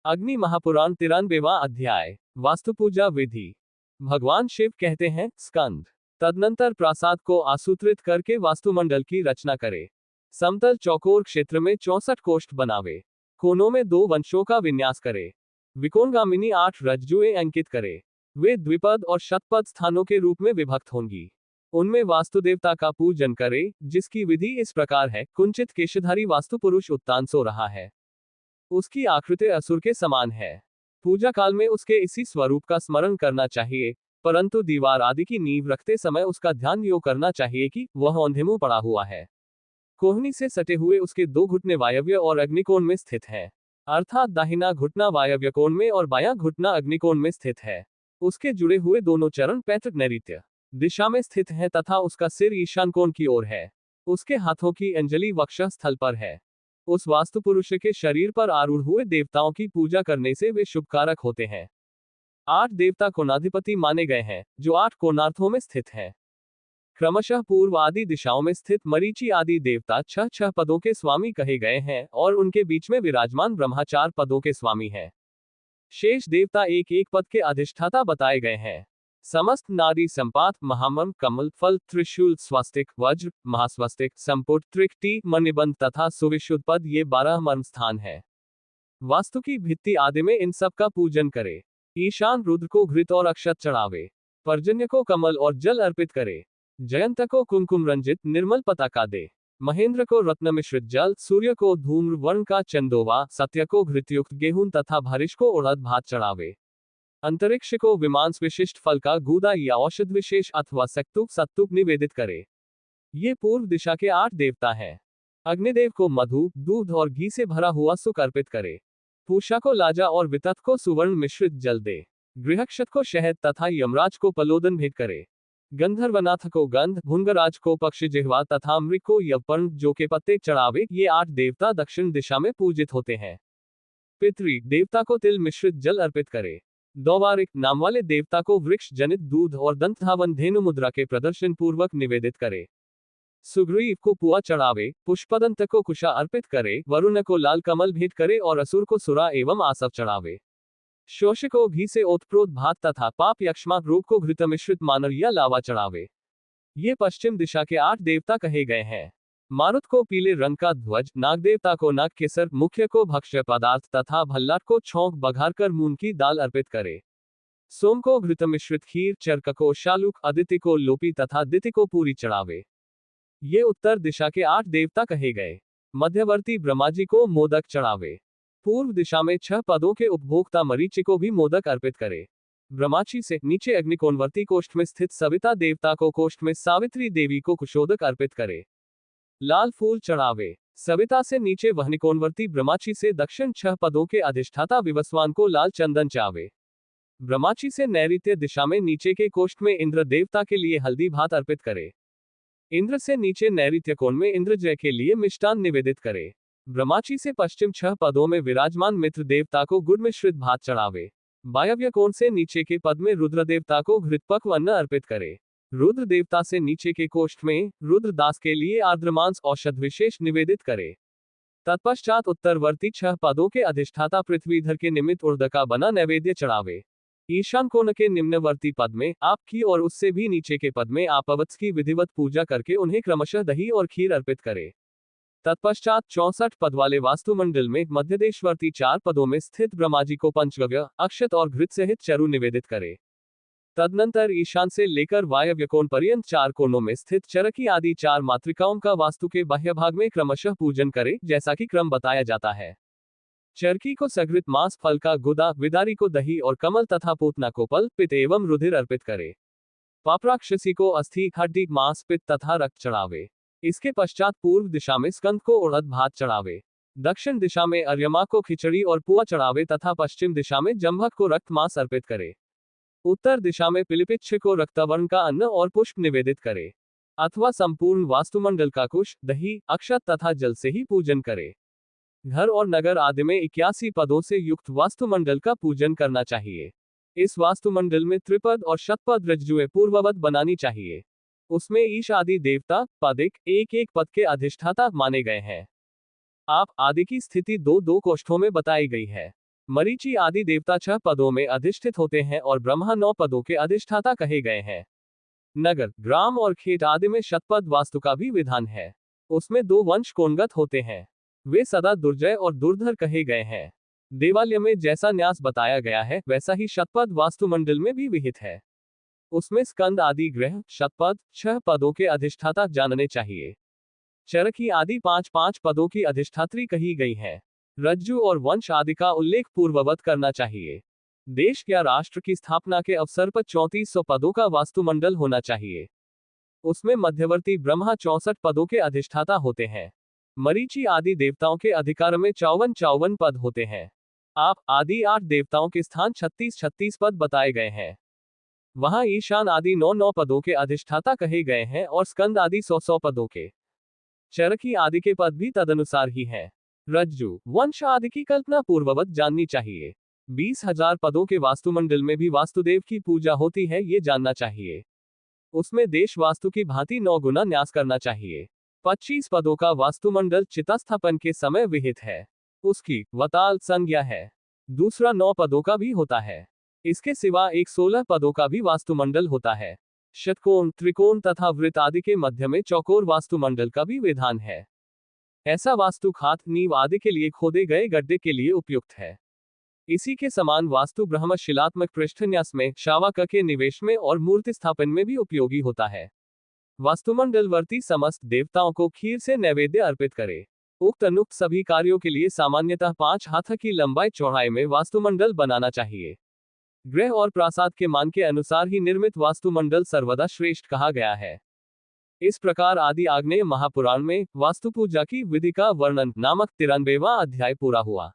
अग्नि महापुराण 93वां अध्याय। वास्तु पूजा विधि। भगवान शिव कहते हैं, स्कंद, तदनंतर प्रासाद को आसूत्रित करके वास्तुमंडल की रचना करे। समतल चौकोर क्षेत्र में 64 कोष्ठ बनावे। कोनों में 2 वंशों का विन्यास करे। विकोणगामिनी 8 रज्जुएं अंकित करे। वे द्विपद और शतपद स्थानों के रूप में विभक्त होंगी। उनमें वास्तुदेवता का पूजन करे, जिसकी विधि इस प्रकार है। कुंचित केशधारी वास्तु पुरुष उत्तान सो रहा है। उसकी आकृति असुर के समान है। पूजा काल में उसके इसी स्वरूप का स्मरण करना चाहिए, परंतु दीवार आदि की नींव रखते समय उसका ध्यान यो करना चाहिए कि वह औंधे मुंह पड़ा हुआ है। कोहनी से सटे हुए उसके 2 घुटने वायव्य और अग्निकोण में स्थित हैं, अर्थात दाहिना घुटना वायव्य कोण में और बायां घुटना अग्निकोण में स्थित है। उसके जुड़े हुए दोनों चरण पैतृक नैऋत्य दिशा में स्थित हैं तथा उसका सिर ईशान कोण की ओर है। उसके हाथों की अंजलि वक्षस्थल स्थल पर है। उस वास्तु पुरुष के शरीर पर आरूढ़ हुए देवताओं की पूजा करने से वे शुभकारक होते हैं। 8 देवता कोणाधिपति माने गए हैं, जो 8 कोणार्थों में स्थित हैं। क्रमशः पूर्व आदि दिशाओं में स्थित मरीचि आदि देवता 6 पदों के स्वामी कहे गए हैं, और उनके बीच में विराजमान ब्रह्मा 4 पदों के स्वामी हैं। शेष देवता एक पद के अधिष्ठाता बताए गए हैं। समस्त नारी संपात महामम कमल फल त्रिशूल स्वस्तिक वज्र महास्वस्तिक संपुट त्रिकटी मणिबंध तथा सुविशुद्ध पद ये 12 मर्म स्थान है। वास्तु की भित्ति आदि में इन सब का पूजन करे। ईशान रुद्र को घृत और अक्षत चढ़ावे। पर्जन्य को कमल और जल अर्पित करे। जयंत को कुमकुम रंजित निर्मल पताका दे। महेंद्र को रत्न मिश्रित जल, सूर्य को धूम्र वर्ण का चंदोवा, सत्य को घृतयुक्त गेहूं तथा भरिश को उड़द भात चढ़ावे। अंतरिक्ष को विमांस विशिष्ट फल का गूदा या औषध विशेष अथवा सक्तुक सत्तुक निवेदित करे। ये पूर्व दिशा के 8 देवता हैं। अग्निदेव को मधु, दूध और घी से भरा हुआ सुख अर्पित करे। पूषा को लाजा और वितत को सुवर्ण मिश्रित जल दे। गृहक्षत को शहद तथा यमराज को पलोदन भेंट करे। गंधर्वनाथ को गंध, भुंगराज को पक्षी जिह्वा तथा अमृत को यवपर्ण जो के पत्ते चढ़ावे। ये 8 देवता दक्षिण दिशा में पूजित होते हैं। पितृ देवता को तिल मिश्रित जल अर्पित करे। दौवारिक नाम वाले देवता को वृक्ष जनित दूध और दंतधावन धेनु मुद्रा के प्रदर्शन पूर्वक निवेदित करे। सुग्रीव को पुआ चढ़ावे। पुष्पदंत को कुशा अर्पित करे। वरुण को लाल कमल भेंट करे और असुर को सुरा एवं आसव चढ़ावे। शोष को घी से ओतप्रोत भात तथा पाप यक्ष्मा रोग को घृत मिश्रित मानर या लावा चढ़ावे। ये पश्चिम दिशा के 8 देवता कहे गए हैं। मारुत को पीले रंग का ध्वज, नागदेवता को नाग केसर, मुख्य को भक्ष्य पदार्थ तथा भल्लाट को छौंक बघार कर मूंग की दाल अर्पित करे। सोम को घृत मिश्रित खीर, चर्क को शालुक, अदिति को लोपी तथा दिति को पूरी चढ़ावे। ये उत्तर दिशा के 8 देवता कहे गए। मध्यवर्ती ब्रह्माजी को मोदक चढ़ावे। पूर्व दिशा में 6 पदों के उपभोक्ता मरीचि को भी मोदक अर्पित करे। ब्रह्माची से नीचे अग्निकोणवर्ती कोष्ठ में स्थित सविता देवता को कोष्ठ में सावित्री देवी को कुशोदक अर्पित करे। लाल फूल चढ़ावे। सविता से नीचे वहनिकोणवर्ती ब्रह्माची से दक्षिण 6 पदों के अधिष्ठाता विवस्वान को लाल चंदन चावे। ब्रह्माची से नैऋत्य दिशा में नीचे के कोष्ठ में इंद्र देवता के लिए हल्दी भात अर्पित करे। इंद्र से नीचे नैऋत्य कोण में इंद्रजय के लिए मिष्टान निवेदित करे। ब्रह्माची से पश्चिम 6 पदों में विराजमान मित्र देवता को गुड़ मिश्रित भात चढ़ावे। वायव्य कोण से नीचे के पद में रुद्र देवता को घृतपक्व अन्न अर्पित करे। रुद्र देवता से नीचे के कोष्ठ में रुद्रदास के लिए आर्द्रमांस औषध विशेष निवेदित करे। तत्पश्चात उत्तरवर्ती 6 पदों के अधिष्ठाता पृथ्वीधर के निमित्त उर्द का बना नैवेद्य चढ़ावे। ईशान कोण के निम्नवर्ती पद में आपकी और उससे भी नीचे के पद में आपवत्स की विधिवत पूजा करके उन्हें क्रमशः दही और खीर अर्पित करे। तत्पश्चात 64 पद वाले वास्तुमंडल में मध्यदेशवर्ती 4 पदों में स्थित ब्रह्माजी को पंचगव्य, अक्षत और घृत सहित चरु निवेदित करे। तदनंतर ईशान से लेकर वायव्य कोण पर्यंत 4 कोणों में स्थित चरकी आदि 4 मातृकाओं का वास्तु के बाह्य भाग में क्रमशः पूजन करे, जैसा कि क्रम बताया जाता है। चरकी को सघृत मांस फल का गुदा, विदारी को दही और कमल तथा पूतना को पल, पित्त एवं रुधिर अर्पित करे। पापराक्षसी को अस्थि, हड्डी, मांस, पित्त तथा रक्त चढ़ावे। इसके पश्चात पूर्व दिशा में स्कंद को उड़द भात चढ़ावे। दक्षिण दिशा में अर्यमा को खिचड़ी और पुआ चढ़ावे तथा पश्चिम दिशा में जम्भक को रक्त मांस अर्पित करे। उत्तर दिशा में पिलिपिच्छ को रक्तवर्ण का अन्न और पुष्प निवेदित करे, अथवा संपूर्ण वास्तुमंडल का कुश, दही, अक्षत तथा जल से ही पूजन करे। घर और नगर आदि में 81 पदों से युक्त वास्तुमंडल का पूजन करना चाहिए। इस वास्तुमंडल में त्रिपद और शतपद रज्जुएं पूर्ववत बनानी चाहिए। उसमें ईश आदि देवता पदिक एक पद के अधिष्ठाता माने गए हैं। आप आदि की स्थिति 2 कोष्ठों में बताई गई है। मरीचि आदि देवता 6 पदों में अधिष्ठित होते हैं और ब्रह्मा 9 पदों के अधिष्ठाता कहे गए हैं। नगर, ग्राम और खेत आदि में शतपथ वास्तु का भी विधान है। उसमें 2 वंश कोणगत होते हैं। वे सदा दुर्जय और दुर्धर कहे गए हैं। देवालय में जैसा न्यास बताया गया है वैसा ही शतपथ वास्तुमंडल में भी विहित है। उसमें स्कंद आदि ग्रह शतपथ 6 पदों के अधिष्ठाता जानने चाहिए। चरखी आदि 5-5 पदों की अधिष्ठात्री कही गई हैं। रज्जु और वंश आदि का उल्लेख पूर्ववत करना चाहिए। देश या राष्ट्र की स्थापना के अवसर पर 3400 पदों का वास्तुमंडल होना चाहिए। उसमें मध्यवर्ती ब्रह्मा 64 पदों के अधिष्ठाता होते हैं। मरीचि आदि देवताओं के अधिकार में 54 पद होते हैं। आप आदि 8 देवताओं के स्थान 36 पद बताए गए हैं। वहां ईशान आदि 9 पदों के अधिष्ठाता कहे गए हैं और स्कंद आदि 100 पदों के। चरखी आदि के पद भी तदनुसार ही हैं। रज्जु, वंश आदि की कल्पना पूर्ववत जाननी चाहिए। 20,000 पदों के वास्तुमंडल में भी वास्तुदेव की पूजा होती है, ये जानना चाहिए। उसमें देश वास्तु की भांति 9 गुना न्यास करना चाहिए। 25 पदों का वास्तुमंडल चितास्थापन के समय विहित है। उसकी वताल संज्ञा है। दूसरा 9 पदों का भी होता है। इसके सिवा एक 16 पदों का भी वास्तुमंडल होता है। षटकोण, त्रिकोण तथा वृत्त आदि के मध्य में चौकोर वास्तुमंडल का भी विधान है। ऐसा वास्तु खात, नींव आदि के लिए खोदे गए गड्ढे के लिए उपयुक्त है। इसी के समान वास्तु ब्रह्म शिलात्मक पृष्ठन्यास में, शावाक के निवेश में और मूर्ति स्थापन में भी उपयोगी होता है। वास्तुमंडलवर्ती समस्त देवताओं को खीर से नैवेद्य अर्पित करे। उक्त अनुक्त सभी कार्यों के लिए सामान्यतः 5 हाथ की लंबाई चौड़ाई में वास्तुमंडल बनाना चाहिए। ग्रह और प्रासाद के मान के अनुसार ही निर्मित वास्तुमंडल सर्वदा श्रेष्ठ कहा गया है। इस प्रकार आदि आग्नेय महापुराण में वास्तु पूजा की विधि का वर्णन नामक 93वां अध्याय पूरा हुआ।